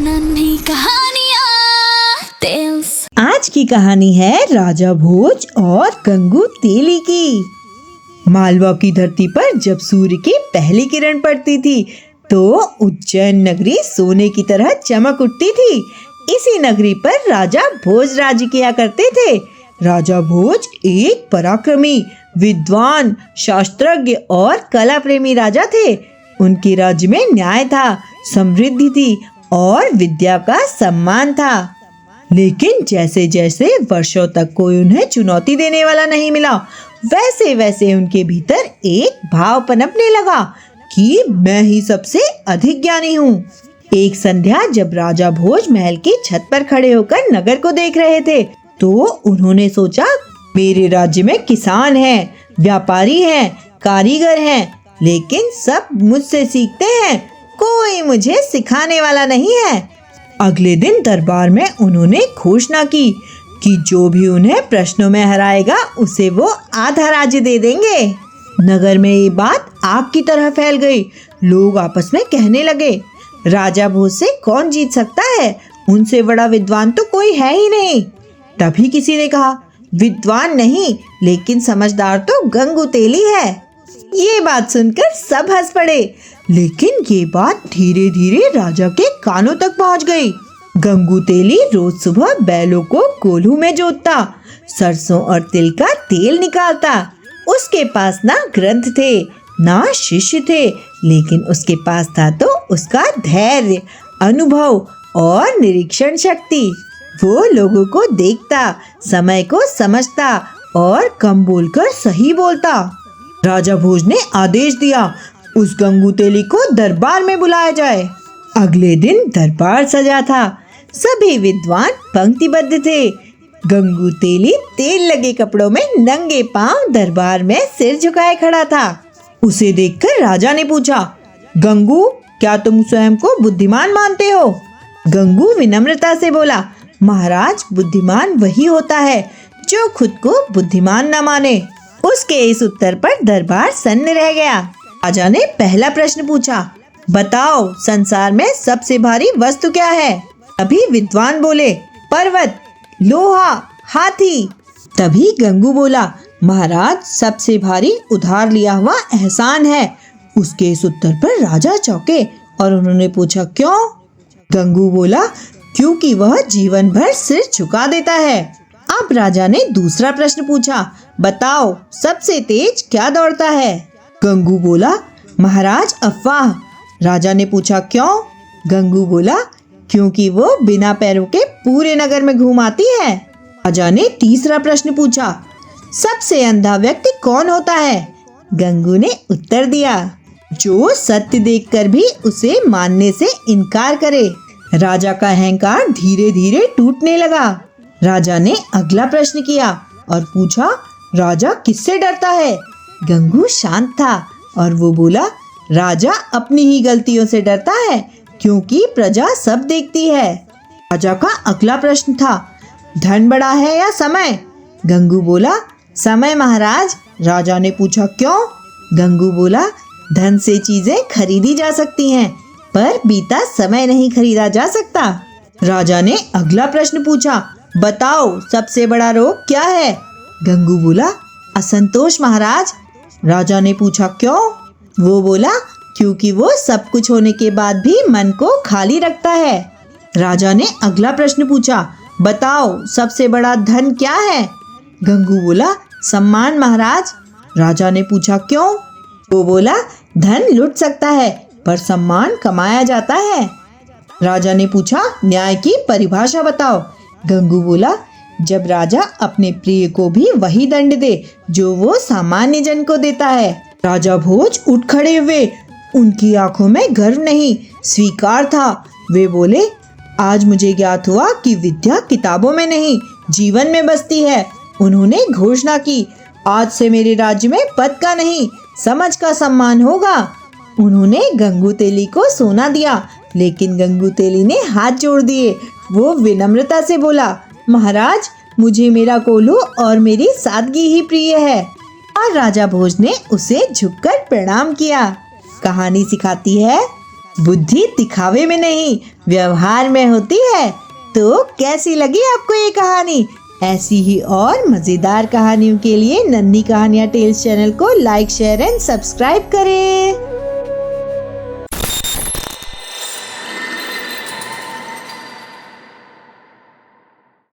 नन्ही कहानियाँ टेल्स। आज की कहानी है राजा भोज और गंगू तेली की। मालवा की धरती पर जब सूर्य की पहली किरण पड़ती थी तो उज्जैन नगरी सोने की तरह चमक उठती थी। इसी नगरी पर राजा भोज राज्य किया करते थे। राजा भोज एक पराक्रमी, विद्वान, शास्त्रज्ञ और कला प्रेमी राजा थे। उनके राज्य में न्याय था, समृद्धि थी और विद्या का सम्मान था। लेकिन जैसे जैसे वर्षों तक कोई उन्हें चुनौती देने वाला नहीं मिला, वैसे वैसे उनके भीतर एक भाव पनपने लगा कि मैं ही सबसे अधिक ज्ञानी हूँ। एक संध्या जब राजा भोज महल की छत पर खड़े होकर नगर को देख रहे थे तो उन्होंने सोचा, मेरे राज्य में किसान हैं, व्यापारी हैं, कारीगर हैं, लेकिन सब मुझसे सीखते हैं, कोई मुझे सिखाने वाला नहीं है। अगले दिन दरबार में उन्होंने घोषणा की कि जो भी उन्हें प्रश्नों में हराएगा उसे वो आधा राज्य दे देंगे। नगर में ये बात आग की तरह फैल गई। लोग आपस में कहने लगे, राजा भोज से कौन जीत सकता है, उनसे बड़ा विद्वान तो कोई है ही नहीं। तभी किसी ने कहा, विद्वान नहीं लेकिन समझदार तो गंगू तेली है। ये बात सुनकर सब हंस पड़े, लेकिन ये बात धीरे धीरे राजा के कानों तक पहुंच गई। गंगू तेली रोज सुबह बैलों को कोल्हू में जोतता, सरसों और तिल का तेल निकालता। उसके पास ना ग्रंथ थे, ना शिष्य थे, लेकिन उसके पास था तो उसका धैर्य, अनुभव और निरीक्षण शक्ति। वो लोगों को देखता, समय को समझता और कम बोलकर सही बोलता। राजा भोज ने आदेश दिया, उस गंगू तेली को दरबार में बुलाया जाए। अगले दिन दरबार सजा था, सभी विद्वान पंक्तिबद्ध थे। गंगू तेली तेल लगे कपड़ों में नंगे पांव दरबार में सिर झुकाए खड़ा था। उसे देखकर राजा ने पूछा, गंगू, क्या तुम स्वयं को बुद्धिमान मानते हो? गंगू विनम्रता से बोला, महाराज, बुद्धिमान वही होता है जो खुद को बुद्धिमान न माने। उसके इस उत्तर पर दरबार सन्न रह गया। राजा ने पहला प्रश्न पूछा, बताओ संसार में सबसे भारी वस्तु क्या है? तभी विद्वान बोले, पर्वत, लोहा, हाथी। तभी गंगू बोला, महाराज, सबसे भारी उधार लिया हुआ एहसान है। उसके इस उत्तर पर राजा चौंके और उन्होंने पूछा, क्यों? गंगू बोला, क्योंकि वह जीवन भर सिर झुका देता है। अब राजा ने दूसरा प्रश्न पूछा, बताओ सबसे तेज क्या दौड़ता है? गंगू बोला, महाराज, अफवाह। राजा ने पूछा, क्यों? गंगू बोला, क्योंकि वो बिना पैरों के पूरे नगर में घूम आती है। राजा ने तीसरा प्रश्न पूछा, सबसे अंधा व्यक्ति कौन होता है? गंगू ने उत्तर दिया, जो सत्य देखकर भी उसे मानने से इनकार करे। राजा का अहंकार धीरे धीरे टूटने लगा। राजा ने अगला प्रश्न किया और पूछा, राजा किससे डरता है? गंगू शांत था और वो बोला, राजा अपनी ही गलतियों से डरता है, क्योंकि प्रजा सब देखती है। राजा का अगला प्रश्न था, धन बड़ा है या समय? गंगू बोला, समय महाराज। राजा ने पूछा, क्यों? गंगू बोला, धन से चीजें खरीदी जा सकती हैं, पर बीता समय नहीं खरीदा जा सकता। राजा ने अगला प्रश्न पूछा, बताओ सबसे बड़ा रोग क्या है? गंगू बोला, असंतोष महाराज। राजा ने पूछा, क्यों? वो बोला, क्योंकि वो सब कुछ होने के बाद भी मन को खाली रखता है। राजा ने अगला प्रश्न पूछा, बताओ सबसे बड़ा धन क्या है? गंगू बोला, सम्मान महाराज। राजा ने पूछा, क्यों? वो बोला, धन लुट सकता है पर सम्मान कमाया जाता है। राजा ने पूछा, न्याय की परिभाषा बताओ। गंगू बोला, जब राजा अपने प्रिय को भी वही दंड दे जो वो सामान्य जन को देता है। राजा भोज उठ खड़े हुए। उनकी आंखों में गर्व नहीं, स्वीकार था। वे बोले, आज मुझे ज्ञात हुआ कि विद्या किताबों में नहीं, जीवन में बसती है। उन्होंने घोषणा की, आज से मेरे राज्य में पद का नहीं, समझ का सम्मान होगा। उन्होंने गंगू तेली को सोना दिया, लेकिन गंगू तेली ने हाथ जोड़ दिए। वो विनम्रता से बोला, महाराज, मुझे मेरा कोल्हू और मेरी सादगी ही प्रिय है। और राजा भोज ने उसे झुककर प्रणाम किया। कहानी सिखाती है, बुद्धि दिखावे में नहीं, व्यवहार में होती है। तो कैसी लगी आपको ये कहानी? ऐसी ही और मजेदार कहानियों के लिए नन्ही कहानियाँ टेल्स चैनल को लाइक, शेयर एंड सब्सक्राइब करें।